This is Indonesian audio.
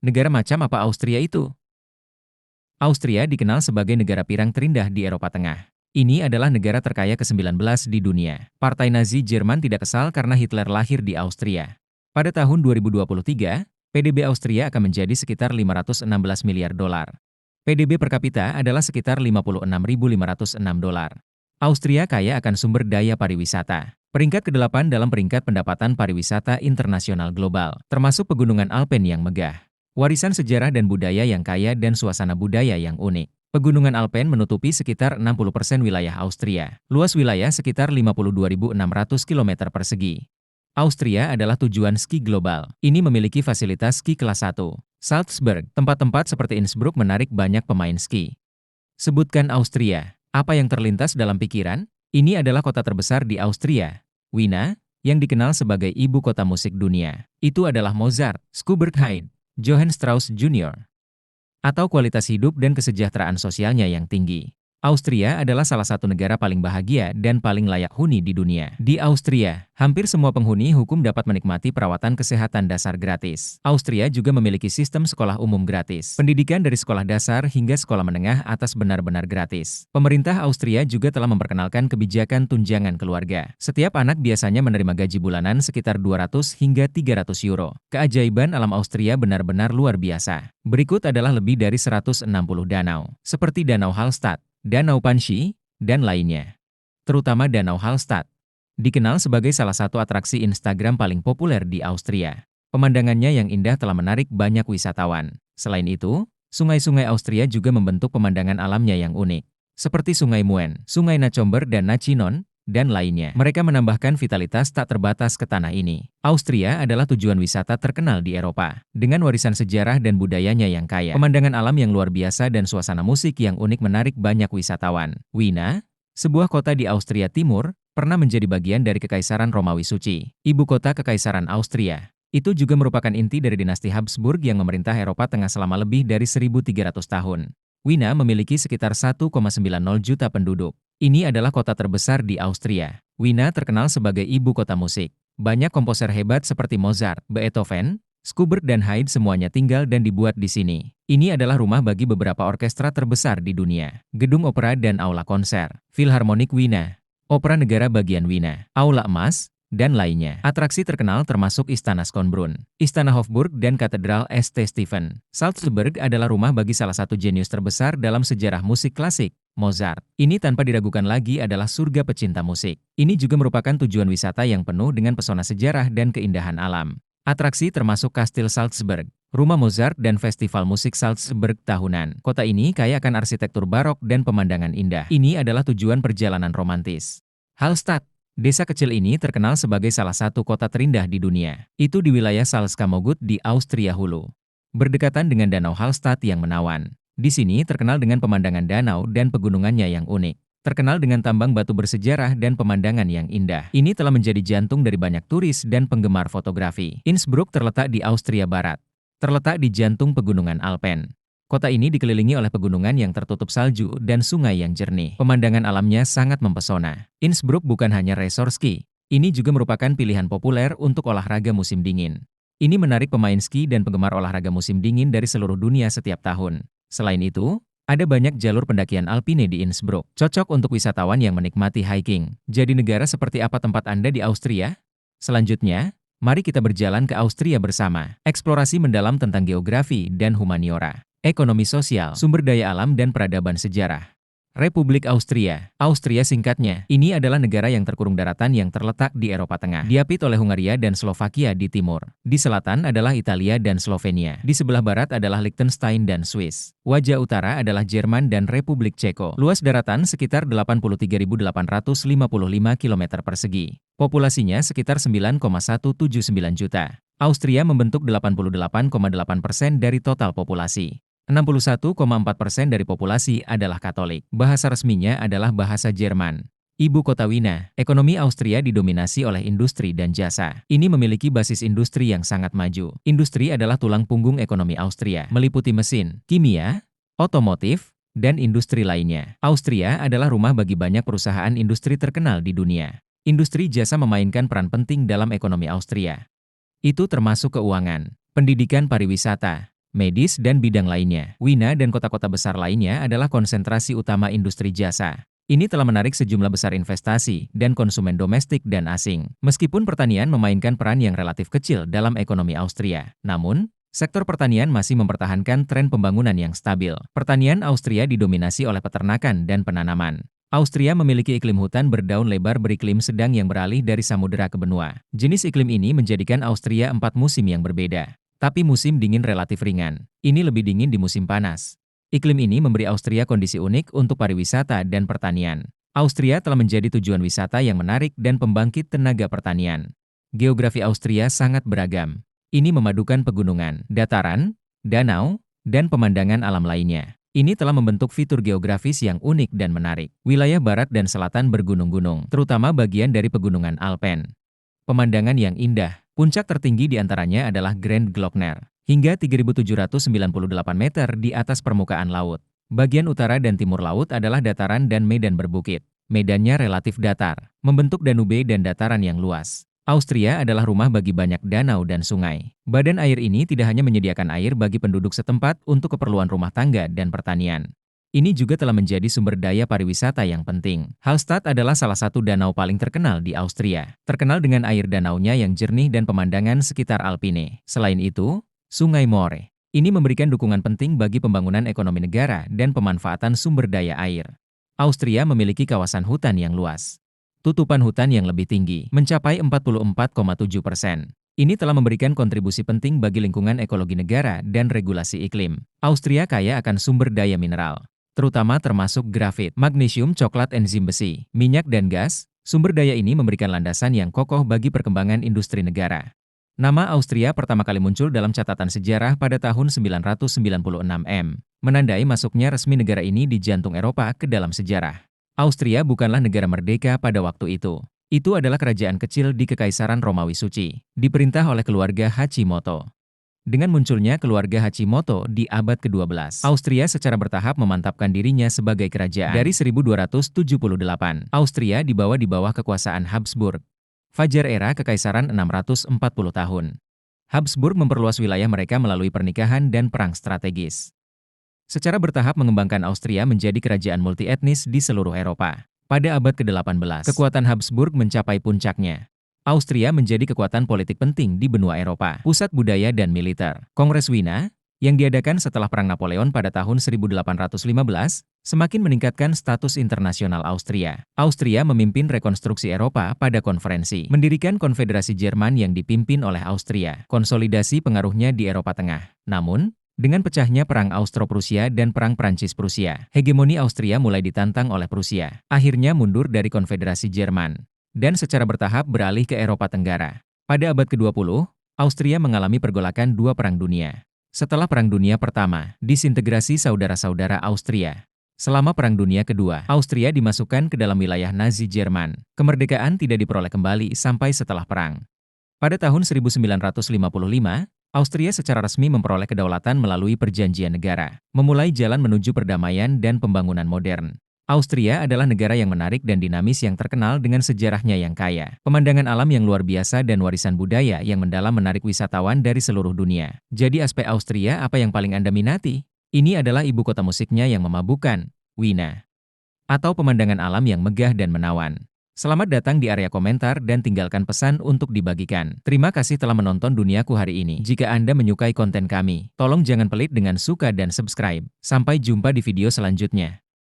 Negara macam apa Austria itu? Austria dikenal sebagai negara pirang terindah di Eropa Tengah. Ini adalah negara terkaya ke-19 di dunia. Partai Nazi Jerman tidak kesal karena Hitler lahir di Austria. Pada tahun 2023, PDB Austria akan menjadi sekitar 516 miliar dolar. PDB per kapita adalah sekitar 56.506 dolar. Austria kaya akan sumber daya pariwisata. Peringkat ke-8 dalam peringkat pendapatan pariwisata internasional global, termasuk pegunungan Alpen yang megah. Warisan sejarah dan budaya yang kaya dan suasana budaya yang unik. Pegunungan Alpen menutupi sekitar 60% wilayah Austria. Luas wilayah sekitar 52.600 km persegi. Austria adalah tujuan ski global. Ini memiliki fasilitas ski kelas 1. Salzburg, tempat-tempat seperti Innsbruck menarik banyak pemain ski. Sebutkan Austria. Apa yang terlintas dalam pikiran? Ini adalah kota terbesar di Austria, Wina, yang dikenal sebagai ibu kota musik dunia. Itu adalah Mozart, Schubert, Haydn, Johann Strauss Jr. Atau kualitas hidup dan kesejahteraan sosialnya yang tinggi. Austria adalah salah satu negara paling bahagia dan paling layak huni di dunia. Di Austria, hampir semua penghuni hukum dapat menikmati perawatan kesehatan dasar gratis. Austria juga memiliki sistem sekolah umum gratis. Pendidikan dari sekolah dasar hingga sekolah menengah atas benar-benar gratis. Pemerintah Austria juga telah memperkenalkan kebijakan tunjangan keluarga. Setiap anak biasanya menerima gaji bulanan sekitar 200 hingga 300 euro. Keajaiban alam Austria benar-benar luar biasa. Berikut adalah lebih dari 160 danau, seperti Danau Hallstatt, Danau Panshi, dan lainnya. Terutama Danau Hallstatt, dikenal sebagai salah satu atraksi Instagram paling populer di Austria. Pemandangannya yang indah telah menarik banyak wisatawan. Selain itu, sungai-sungai Austria juga membentuk pemandangan alamnya yang unik, seperti Sungai Muen, Sungai Nachomber dan Nachinon, dan lainnya. Mereka menambahkan vitalitas tak terbatas ke tanah ini. Austria adalah tujuan wisata terkenal di Eropa. Dengan warisan sejarah dan budayanya yang kaya, pemandangan alam yang luar biasa dan suasana musik yang unik menarik banyak wisatawan. Wina, sebuah kota di Austria Timur, pernah menjadi bagian dari Kekaisaran Romawi Suci, ibu kota Kekaisaran Austria. Itu juga merupakan inti dari dinasti Habsburg yang memerintah Eropa Tengah selama lebih dari 1.300 tahun. Wina memiliki sekitar 1,90 juta penduduk. Ini adalah kota terbesar di Austria. Wina terkenal sebagai ibu kota musik. Banyak komposer hebat seperti Mozart, Beethoven, Schubert dan Haydn semuanya tinggal dan dibuat di sini. Ini adalah rumah bagi beberapa orkestra terbesar di dunia. Gedung opera dan aula konser, Philharmonic Wina, Opera Negara Bagian Wina, Aula Emas, dan lainnya. Atraksi terkenal termasuk Istana Schönbrunn, Istana Hofburg dan Katedral St. Stephen. Salzburg adalah rumah bagi salah satu jenius terbesar dalam sejarah musik klasik, Mozart. Ini tanpa diragukan lagi adalah surga pecinta musik. Ini juga merupakan tujuan wisata yang penuh dengan pesona sejarah dan keindahan alam. Atraksi termasuk Kastil Salzburg, Rumah Mozart dan Festival Musik Salzburg tahunan. Kota ini kaya akan arsitektur barok dan pemandangan indah. Ini adalah tujuan perjalanan romantis. Hallstatt. Desa kecil ini terkenal sebagai salah satu kota terindah di dunia. Itu di wilayah Salzkammergut di Austria Hulu. Berdekatan dengan Danau Hallstatt yang menawan. Di sini terkenal dengan pemandangan danau dan pegunungannya yang unik. Terkenal dengan tambang batu bersejarah dan pemandangan yang indah. Ini telah menjadi jantung dari banyak turis dan penggemar fotografi. Innsbruck terletak di Austria Barat. Terletak di jantung pegunungan Alpen. Kota ini dikelilingi oleh pegunungan yang tertutup salju dan sungai yang jernih. Pemandangan alamnya sangat mempesona. Innsbruck bukan hanya resort ski. Ini juga merupakan pilihan populer untuk olahraga musim dingin. Ini menarik pemain ski dan penggemar olahraga musim dingin dari seluruh dunia setiap tahun. Selain itu, ada banyak jalur pendakian alpine di Innsbruck. Cocok untuk wisatawan yang menikmati hiking. Jadi negara seperti apa tempat Anda di Austria? Selanjutnya, mari kita berjalan ke Austria bersama. Eksplorasi mendalam tentang geografi dan humaniora. Ekonomi sosial, sumber daya alam dan peradaban sejarah. Republik Austria. Austria singkatnya, ini adalah negara yang terkurung daratan yang terletak di Eropa Tengah. Diapit oleh Hungaria dan Slovakia di timur. Di selatan adalah Italia dan Slovenia. Di sebelah barat adalah Liechtenstein dan Swiss. Wajah utara adalah Jerman dan Republik Ceko. Luas daratan sekitar 83.855 km persegi. Populasinya sekitar 9,179 juta. Austria membentuk 88,8% dari total populasi. 61,4% dari populasi adalah Katolik. Bahasa resminya adalah bahasa Jerman. Ibu kota Wina. Ekonomi Austria didominasi oleh industri dan jasa. Ini memiliki basis industri yang sangat maju. Industri adalah tulang punggung ekonomi Austria, meliputi mesin, kimia, otomotif, dan industri lainnya. Austria adalah rumah bagi banyak perusahaan industri terkenal di dunia. Industri jasa memainkan peran penting dalam ekonomi Austria. Itu termasuk keuangan, pendidikan, pariwisata, medis, dan bidang lainnya. Wina dan kota-kota besar lainnya adalah konsentrasi utama industri jasa. Ini telah menarik sejumlah besar investasi dan konsumen domestik dan asing. Meskipun pertanian memainkan peran yang relatif kecil dalam ekonomi Austria, namun sektor pertanian masih mempertahankan tren pembangunan yang stabil. Pertanian Austria didominasi oleh peternakan dan penanaman. Austria memiliki iklim hutan berdaun lebar beriklim sedang yang beralih dari samudera ke benua. Jenis iklim ini menjadikan Austria 4 musim yang berbeda. Tapi musim dingin relatif ringan. Ini lebih dingin di musim panas. Iklim ini memberi Austria kondisi unik untuk pariwisata dan pertanian. Austria telah menjadi tujuan wisata yang menarik dan pembangkit tenaga pertanian. Geografi Austria sangat beragam. Ini memadukan pegunungan, dataran, danau, dan pemandangan alam lainnya. Ini telah membentuk fitur geografis yang unik dan menarik. Wilayah barat dan selatan bergunung-gunung, terutama bagian dari pegunungan Alpen. Pemandangan yang indah, puncak tertinggi di antaranya adalah Grand Glockner, hingga 3.798 meter di atas permukaan laut. Bagian utara dan timur laut adalah dataran dan medan berbukit. Medannya relatif datar, membentuk Danube dan dataran yang luas. Austria adalah rumah bagi banyak danau dan sungai. Badan air ini tidak hanya menyediakan air bagi penduduk setempat untuk keperluan rumah tangga dan pertanian. Ini juga telah menjadi sumber daya pariwisata yang penting. Hallstatt adalah salah satu danau paling terkenal di Austria. Terkenal dengan air danaunya yang jernih dan pemandangan sekitar Alpine. Selain itu, Sungai More. Ini memberikan dukungan penting bagi pembangunan ekonomi negara dan pemanfaatan sumber daya air. Austria memiliki kawasan hutan yang luas. Tutupan hutan yang lebih tinggi, mencapai 44,7%. Ini telah memberikan kontribusi penting bagi lingkungan ekologi negara dan regulasi iklim. Austria kaya akan sumber daya mineral, terutama termasuk grafit, magnesium, coklat, enzim besi, minyak, dan gas. Sumber daya ini memberikan landasan yang kokoh bagi perkembangan industri negara. Nama Austria pertama kali muncul dalam catatan sejarah pada tahun 996 m, menandai masuknya resmi negara ini di jantung Eropa ke dalam sejarah. Austria bukanlah negara merdeka pada waktu itu. Itu adalah kerajaan kecil di Kekaisaran Romawi Suci, diperintah oleh keluarga Hachimoto. Dengan munculnya keluarga Hachimoto di abad ke-12, Austria secara bertahap memantapkan dirinya sebagai kerajaan. Dari 1278, Austria dibawa di bawah kekuasaan Habsburg. Fajar era Kekaisaran 640 tahun. Habsburg memperluas wilayah mereka melalui pernikahan dan perang strategis. Secara bertahap mengembangkan Austria menjadi kerajaan multietnis di seluruh Eropa. Pada abad ke-18, kekuatan Habsburg mencapai puncaknya. Austria menjadi kekuatan politik penting di benua Eropa, pusat budaya dan militer. Kongres Wina, yang diadakan setelah Perang Napoleon pada tahun 1815, semakin meningkatkan status internasional Austria. Austria memimpin rekonstruksi Eropa pada konferensi, mendirikan konfederasi Jerman yang dipimpin oleh Austria, konsolidasi pengaruhnya di Eropa Tengah. Namun, dengan pecahnya Perang Austro-Prusia dan Perang Prancis-Prusia, hegemoni Austria mulai ditantang oleh Prusia. Akhirnya mundur dari konfederasi Jerman, dan secara bertahap beralih ke Eropa Tenggara. Pada abad ke-20, Austria mengalami pergolakan dua perang dunia. Setelah Perang Dunia Pertama, disintegrasi saudara-saudara Austria. Selama Perang Dunia Kedua, Austria dimasukkan ke dalam wilayah Nazi Jerman. Kemerdekaan tidak diperoleh kembali sampai setelah perang. Pada tahun 1955, Austria secara resmi memperoleh kedaulatan melalui perjanjian negara, memulai jalan menuju perdamaian dan pembangunan modern. Austria adalah negara yang menarik dan dinamis yang terkenal dengan sejarahnya yang kaya, pemandangan alam yang luar biasa dan warisan budaya yang mendalam menarik wisatawan dari seluruh dunia. Jadi aspek Austria apa yang paling Anda minati? Ini adalah ibu kota musiknya yang memabukkan, Wina. Atau pemandangan alam yang megah dan menawan. Selamat datang di area komentar dan tinggalkan pesan untuk dibagikan. Terima kasih telah menonton Duniaku hari ini. Jika Anda menyukai konten kami, tolong jangan pelit dengan suka dan subscribe. Sampai jumpa di video selanjutnya.